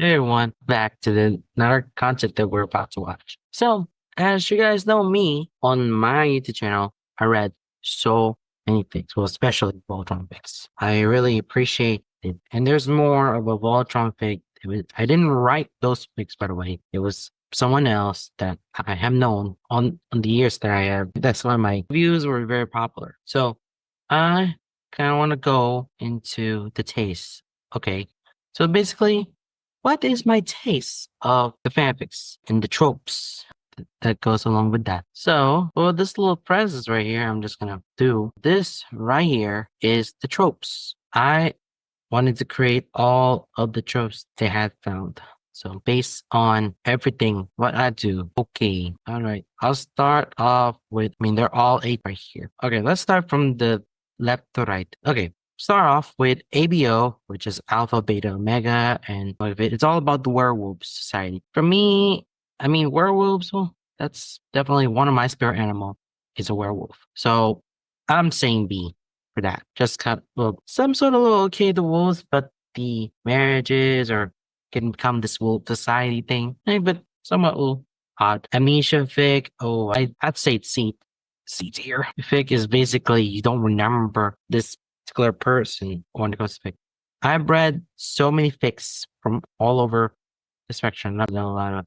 Hey everyone, back to the another content that we're about to watch. So, as you guys know me, on my YouTube channel, I read so many fics, well, especially Voltron fics. I really appreciate it. And there's more of a Voltron fic. I didn't write those fics, by the way. It was someone else that I have known on the years that I have. That's why my views were very popular. So, I kind of want to go into the taste. Okay. So basically, what is my taste of the fanfics and the tropes that goes along with that? So, for this little presence right here, I'm just gonna do this right here is the tropes. I wanted to create all of the tropes they had found. So based on everything, what I do. Okay. All right. I'll start off with, they're all 8 right here. Okay. Let's start from the left to right. Okay. Start off with ABO, which is Alpha, Beta, Omega, and Motivate. It's all about the werewolf society. For me, werewolves, well, that's definitely one of my spirit animal is a werewolf. So I'm saying B for that. Just kind of, well, some sort of little okay the wolves, but the marriages or can become this wolf society thing. But somewhat odd. Amnesia fic, I'd say it's C tier. Fic is basically you don't remember this particular person when it comes to fic. I've read so many fics from all over the spectrum. I've done a lot of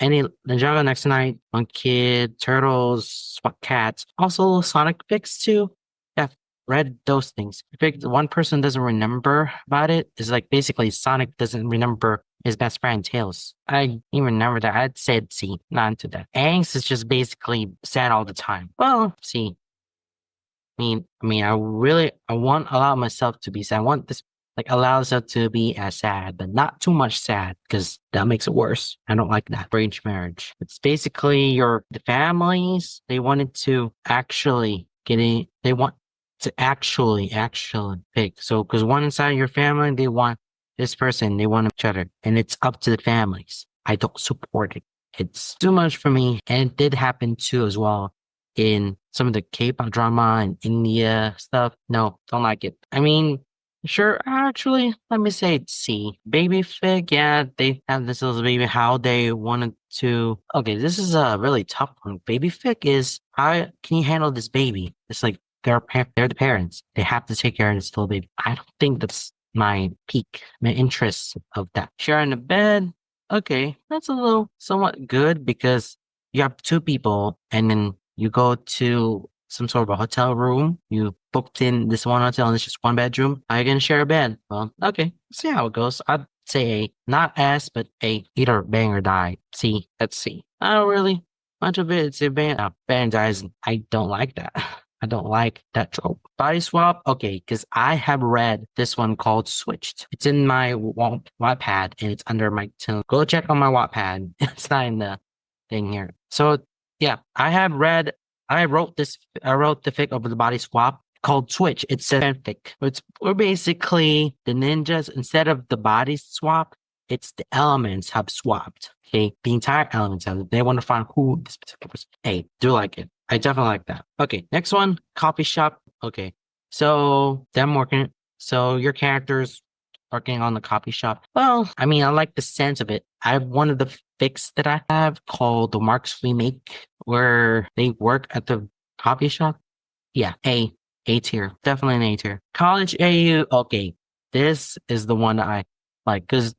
any Ninjago Next Night, One Kid, Turtles, SWAT Cats, also Sonic fics too. Yeah, read those things. If one person doesn't remember about it, it's like basically Sonic doesn't remember his best friend Tails. I even remember that. I'd said C, not into that. Angst is just basically sad all the time. Well, C. I want allow myself to be sad. I want this allow myself to be as sad, but not too much sad because that makes it worse. I don't like that. Arranged marriage. It's basically the families, they wanted to actually get in, they want to actually pick. So, because one inside your family, they want this person, they want each other, and it's up to the families. I don't support it. It's too much for me. And it did happen too as well in some of the K-pop drama and India stuff. No, don't like it. Sure, actually, let me say it's C. Baby fig, yeah, they have this little baby, how they wanted to. Okay, this is a really tough one. Baby fig is, how can you handle this baby? It's like, they're the parents. They have to take care of this little baby. I don't think that's my peak, my interest of that. Sharing the bed, okay, that's a little somewhat good because you have two people and then you go to some sort of a hotel room. You booked in this one hotel and it's just one bedroom. Are you going to share a bed? Well, okay. See how it goes. I'd say A. Not S, but A. Either bang or die. C. That's C. I don't really much of it. It's a bang. Bang and dies. I don't like that. I don't like that trope. Body swap. Okay. Because I have read this one called Switched. It's in my Wattpad and it's under my tune. Go check on my Wattpad. It's not in the thing here. So yeah, I wrote the fic of the body swap called Switch. It's a fanfic. We're basically the ninjas, instead of the body swap, it's the elements have swapped. Okay. The entire elements have, they want to find who this particular person. Hey, do like it. I definitely like that. Okay. Next one, coffee shop. Okay. So them working. So your characters working on the coffee shop. Well, I like the sense of it. I have one of the fics that I have called the Marks We Make, where they work at the coffee shop. Yeah, A tier, definitely an A tier. College AU, okay, this is the one I like because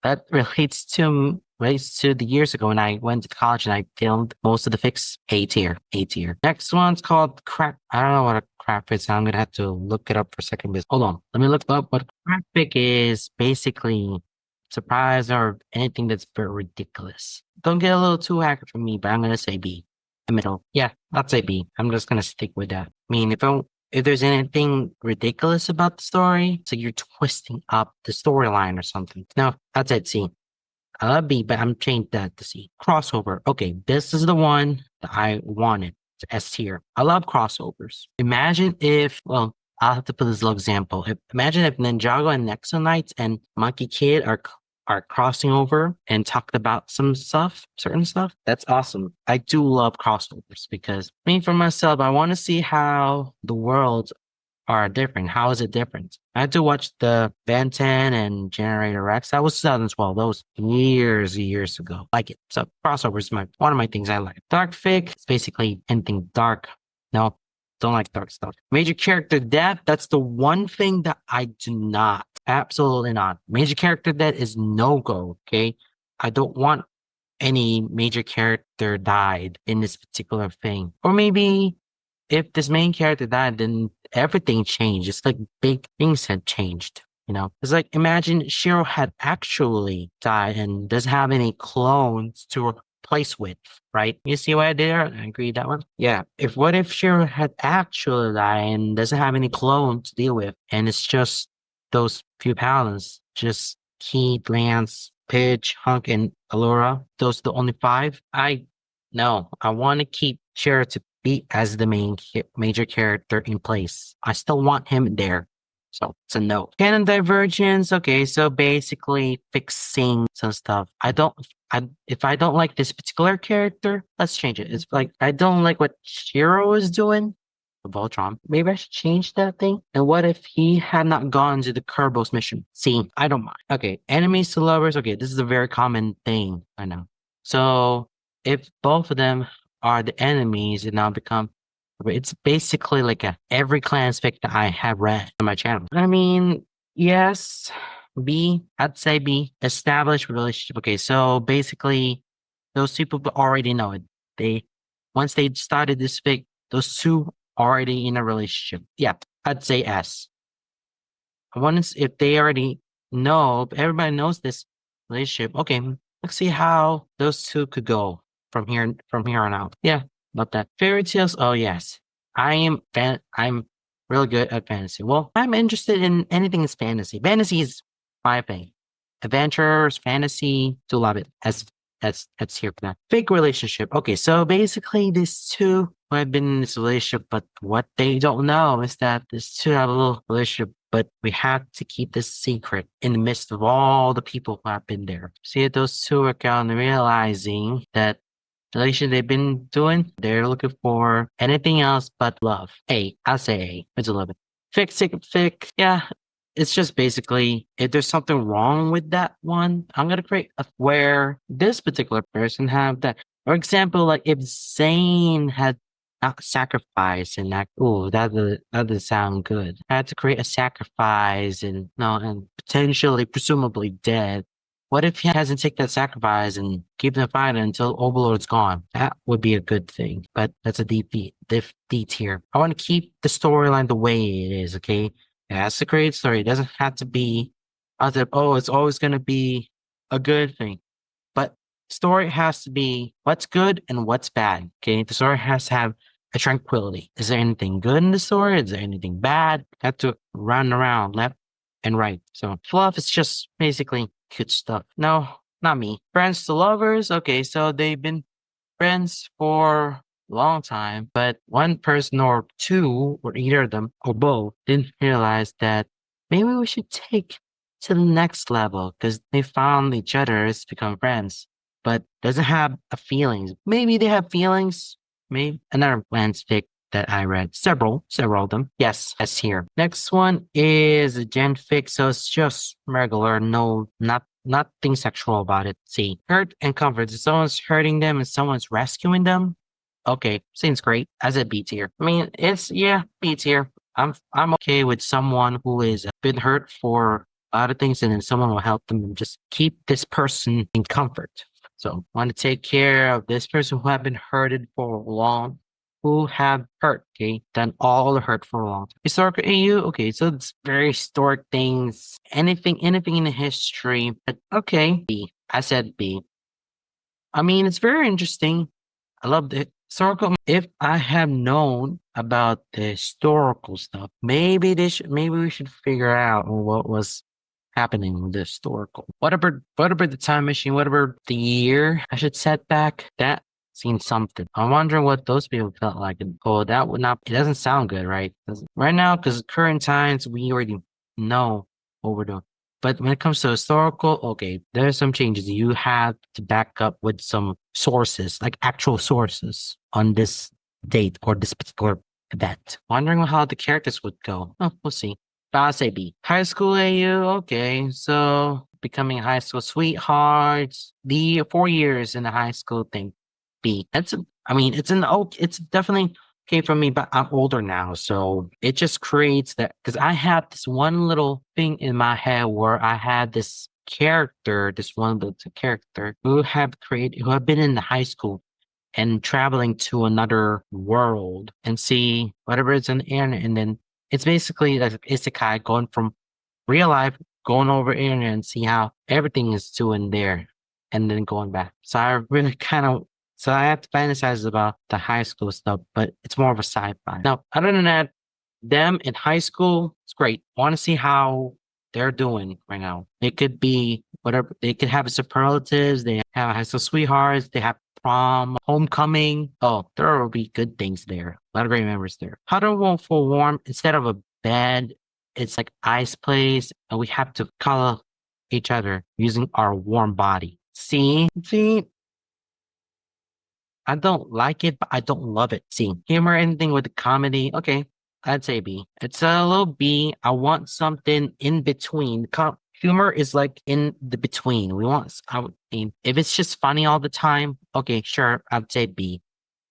that relates to the years ago when I went to college and I filmed most of the fics. A tier, A tier. Next one's called crack. I don't know what a crack is. I'm gonna have to look it up for a second. Hold on, let me look up what crack fic is. Basically, surprise or anything that's very ridiculous. Don't get a little too hacker for me, but I'm gonna say B. The middle. Yeah, I'll say B. I'm just gonna stick with that. If there's anything ridiculous about the story, so you're twisting up the storyline or something. No, I'd say C. I love B, but I'm changed that to C. Crossover. Okay, this is the one that I wanted. It's S tier. I love crossovers. Imagine if, well, I'll have to put this little example. Imagine if Ninjago and Nexonites and Monkey Kid are crossing over and talked about some stuff, certain stuff. That's awesome. I do love crossovers because for myself, I want to see how the worlds are different. How is it different? I had to watch the Ben 10 and Generator X. That was 2012. That was years ago. Like it. So crossover is one of my things I like. Dark fic, it's basically anything dark. No, don't like dark stuff. Major character death, that's the one thing that I do not. Absolutely not. Major character death is no go. Okay. I don't want any major character died in this particular thing. Or maybe if this main character died, then everything changed. It's like big things had changed. It's like imagine Shiro had actually died and doesn't have any clones to replace with, right? You see what I did there? I agree that one. Yeah. What if Shiro had actually died and doesn't have any clones to deal with, and it's just those few paladins, just Keith, Lance, Pidge, Hunk, and Allura. Those are the only five. No, I want to keep Shiro to be as the major character in place. I still want him there. So it's a no. Canon divergence. Okay, so basically fixing some stuff. If I don't like this particular character, let's change it. It's like I don't like what Shiro is doing. Voltron. Maybe I should change that thing. And what if he had not gone to the Kerbos mission? See, I don't mind. Okay, enemies to lovers. Okay, this is a very common thing. I know. So if both of them are the enemies, it now become. It's basically like every clan's fic that I have read on my channel. I mean, yes, B. I'd say B. Established relationship. Okay, so basically, those people already know it. Once they started this fic, those two already in a relationship. Yeah, I'd say S. Once if they already know, if everybody knows this relationship. Okay, let's see how those two could go from here on out. Yeah, love that. Fairy tales. Oh yes, I'm really good at fantasy. Well, I'm interested in anything that's fantasy. Fantasy is my thing. Adventures, fantasy, do love it. That's here for that. Fake relationship. Okay, so basically these two have been in this relationship, but what they don't know is that these two have a little relationship, but we have to keep this secret in the midst of all the people who have been there. See, those two are kind of realizing that the relationship they've been doing, they're looking for anything else but love. I'll say A. It's 11. Fic, yeah, it's just basically if there's something wrong with that one, I'm gonna create where this particular person have that. For example, like if Zane had not sacrificed and that, oh, that doesn't sound good. I had to create a sacrifice and no, and potentially, presumably dead. What if he hasn't taken that sacrifice and keep the fight until Overlord's gone? That would be a good thing, but that's a D tier. I want to keep the storyline the way it is, okay? Yeah, it's a great story. It doesn't have to be it's always going to be a good thing. But story has to be what's good and what's bad. Okay. The story has to have a tranquility. Is there anything good in the story? Is there anything bad? Have to run around left and right. So fluff is just basically cute stuff. No, not me. Friends to lovers. Okay. So they've been friends for long time, but one person or two, or either of them, or both, didn't realize that maybe we should take to the next level because they found each other as become friends, but doesn't have a feelings. Maybe they have feelings. Maybe another fanfic that I read. Several of them. Yes, as here. Next one is a gen fic, so it's just regular, no, nothing sexual about it. See, hurt and comfort. If someone's hurting them and someone's rescuing them, okay, seems great. As a B tier. I mean, it's B tier. I'm okay with someone who is been hurt for a lot of things, and then someone will help them and just keep this person in comfort. So, want to take care of this person who have been hurted for long, who have hurt. Okay, done all the hurt for a long time. Historical AU. Okay, so it's very historic things. Anything in the history. But okay, B. I said B. I mean, it's very interesting. I love the historical. If I have known about the historical stuff, maybe we should figure out what was happening with the historical. Whatever the time machine, whatever the year I should set back, that seems something. I'm wondering what those people felt like. Oh, that would not, it doesn't sound good, right? Right now, because current times, we already know what we're doing. But when it comes to historical, okay, there are some changes. You have to back up with some sources, like actual sources on this date or this particular event. Wondering how the characters would go. Oh, we'll see. But I'll say B. High school AU, okay. So becoming high school sweethearts. The 4 years in the high school thing. B. I mean, it's definitely okay for me, but I'm older now. So it just creates that because I had this one little thing in my head where I had this character, this one little character who have been in the high school and traveling to another world and see whatever is in the internet. And then it's basically like isekai going from real life, going over internet and see how everything is doing there and then going back. So I really so I have to fantasize about the high school stuff, but it's more of a sci-fi. Now, other than that, them in high school, it's great. I want to see how they're doing right now. It could be whatever they could have superlatives, they have high school sweethearts, they have prom, homecoming. Oh, there will be good things there. A lot of great memories there. Huddle for warm instead of a bed, it's like ice place, and we have to color each other using our warm body. See, I don't like it, but I don't love it. See, humor, anything with the comedy, okay, I'd say B. It's a little B. I want something in between. Humor is like in the between. I would mean, if it's just funny all the time, okay, sure, I'd say B.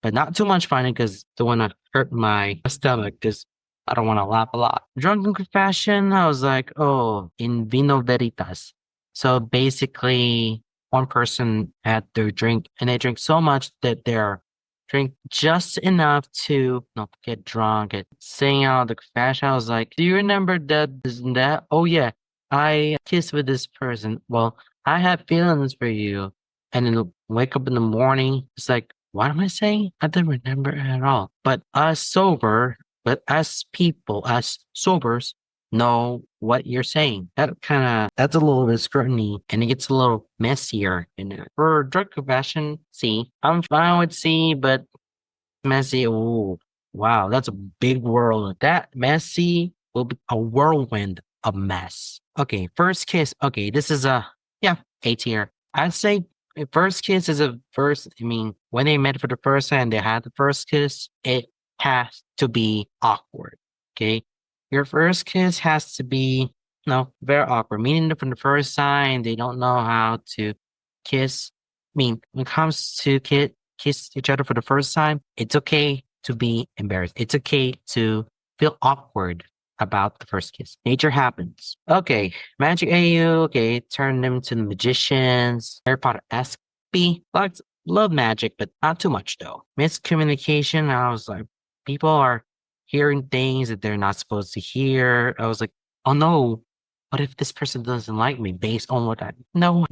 But not too much funny because don't want to hurt my stomach because I don't want to laugh a lot. Drunken confession, I was like, oh, in vino veritas. So basically, one person had their drink and they drink so much that they're drink just enough to not get drunk and sing out the confession. I was like, do you remember that, isn't that? Oh yeah, I kissed with this person. Well, I have feelings for you. And then wake up in the morning, it's like, what am I saying? I don't remember at all. But us people, us sobers, know what you're saying. That's a little bit of scrutiny and it gets a little messier in it. For drug confession, C. I'm fine with C, but messy. Oh, wow, that's a big world. That messy will be a whirlwind of mess. Okay, first kiss. Okay, this is yeah, A tier. I'd say first kiss is a first. I mean, when they met for the first time, they had the first kiss. It has to be awkward. Okay, your first kiss has to be no very awkward. Meaning that from the first time, they don't know how to kiss. I mean, when it comes to kiss each other for the first time, it's okay to be embarrassed. It's okay to feel awkward about the first kiss. Nature happens. Okay, Magic AU, okay, turn them to the magicians. Harry Potter-esque. B, love magic, but not too much though. Miscommunication, I was like, people are hearing things that they're not supposed to hear. I was like, oh no, what if this person doesn't like me based on what I, no,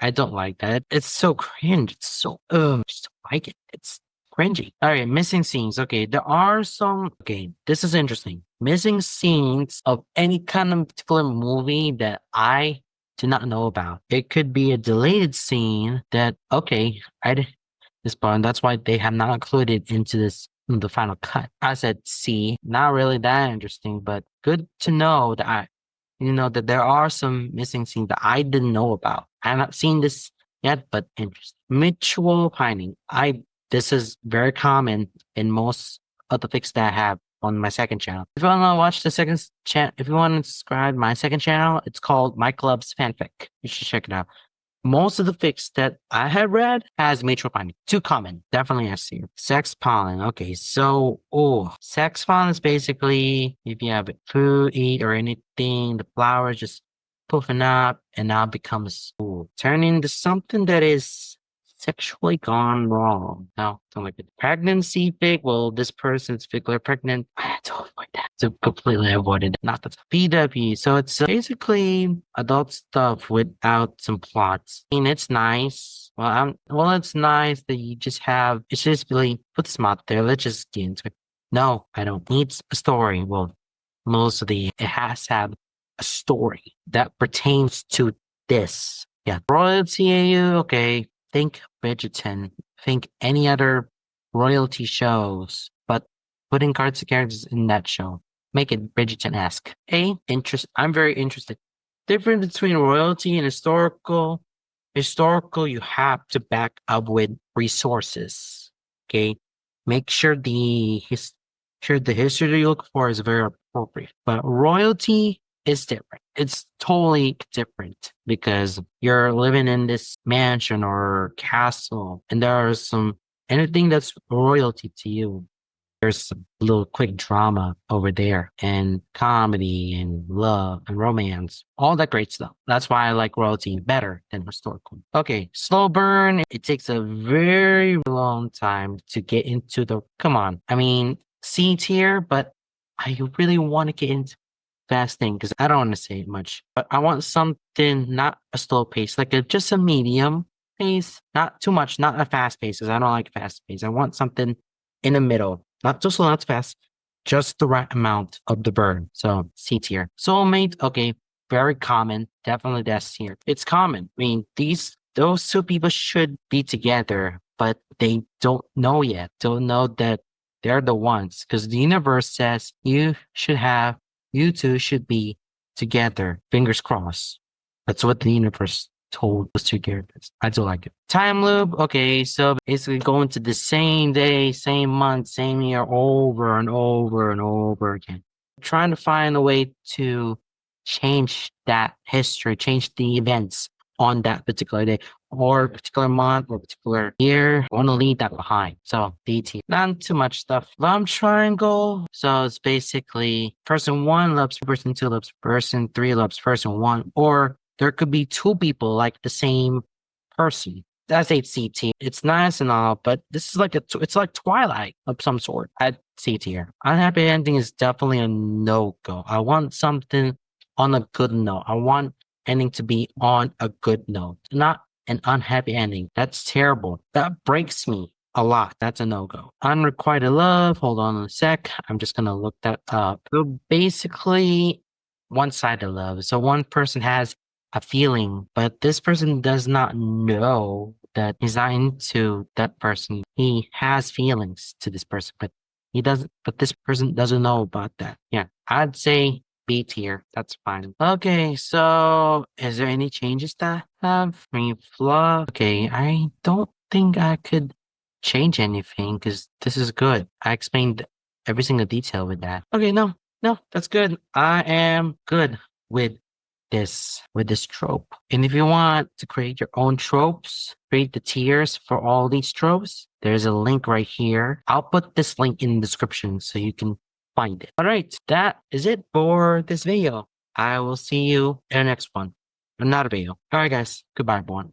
I don't like that. It's so cringe. It's so, I just don't like it. It's cringy. All right, missing scenes. Okay, there are some. Okay, this is interesting. Missing scenes of any kind of particular movie that I did not know about. It could be a deleted scene that, okay, this part. That's why they have not included into the final cut. I said C, not really that interesting, but good to know that that there are some missing scenes that I didn't know about. I have not seen this yet, but interesting. Mutual pining. This is very common in most of the fics that I have on my second channel. If you want to watch the second channel, if you want to subscribe my second channel, it's called My Club's Fanfic. You should check it out. Most of the fics that I have read has mutual binding. Too common. Definitely S tier. Sex pollen. Okay, so sex pollen is basically if you have food, eat, or anything, the flowers just poofing up and now becomes turning into something that is sexually gone wrong. Now, don't like it. Pregnancy fic. Well, this person's fically pregnant. I had to avoid that. To completely avoid it. Not the PW. So it's basically adult stuff without some plots. I mean, it's nice. Well, it's nice that you just have. It's just really put this out there. Let's just get into it. No, I don't need a story. Well, it has to have a story that pertains to this. Yeah, royalty AU. Okay, think Bridgerton. Think any other royalty shows, but putting cards and characters in that show. Make it Bridgerton-esque. I'm very interested. Difference between royalty and historical. Historical, you have to back up with resources. Okay. Make sure Sure, the history that you look for is very appropriate, but royalty is different. It's totally different because you're living in this mansion or castle, and there are some anything that's royalty to you. There's some little quick drama over there and comedy and love and romance, all that great stuff. That's why I like royalty better than historical. Okay, slow burn. It takes a very long time to get into the, come on. I mean, C tier, but I really want to get into fast thing because I don't want to say much, but I want something, not a slow pace, like just a medium pace, not too much, not a fast pace because I don't like fast pace. I want something in the middle, not too slow, not too fast, just the right amount of the burn. So C tier. Soulmate, okay, very common, definitely that's tier. It's common. I mean, those two people should be together, but they don't know yet. Don't know that they're the ones because the universe says you two should be together. Fingers crossed. That's what the universe told us to get this. I do like it. Time loop. Okay, so basically going to the same day, same month, same year over and over and over again. Trying to find a way to change that history, change the events on that particular day or particular month or particular year. I want to leave that behind. So DT, not too much stuff. Love triangle. So it's basically person one loves person two loves person three loves person one, or there could be two people like the same person. That's HCT. It's nice and all, but this is like it's like Twilight of some sort at C tier. Unhappy ending is definitely a no-go. I want something on a good note. I want ending to be on a good note, not an unhappy ending. That's terrible. That breaks me a lot. That's a no-go. Unrequited love. Hold on a sec. I'm just gonna look that up. So basically, one-sided love. So one person has a feeling, but this person does not know that he's not into that person. He has feelings to this person, but this person doesn't know about that. Yeah, I'd say B tier. That's fine. Okay, so is there any changes that I have? I mean, flaw. Okay, I don't think I could change anything because this is good. I explained every single detail with that. Okay, no, that's good. I am good with this trope. And if you want to create your own tropes, create the tiers for all these tropes, there's a link right here. I'll put this link in the description so you can find it. All right, that is it for this video. I will see you in the next one. Another video. All right, guys. Goodbye, everyone.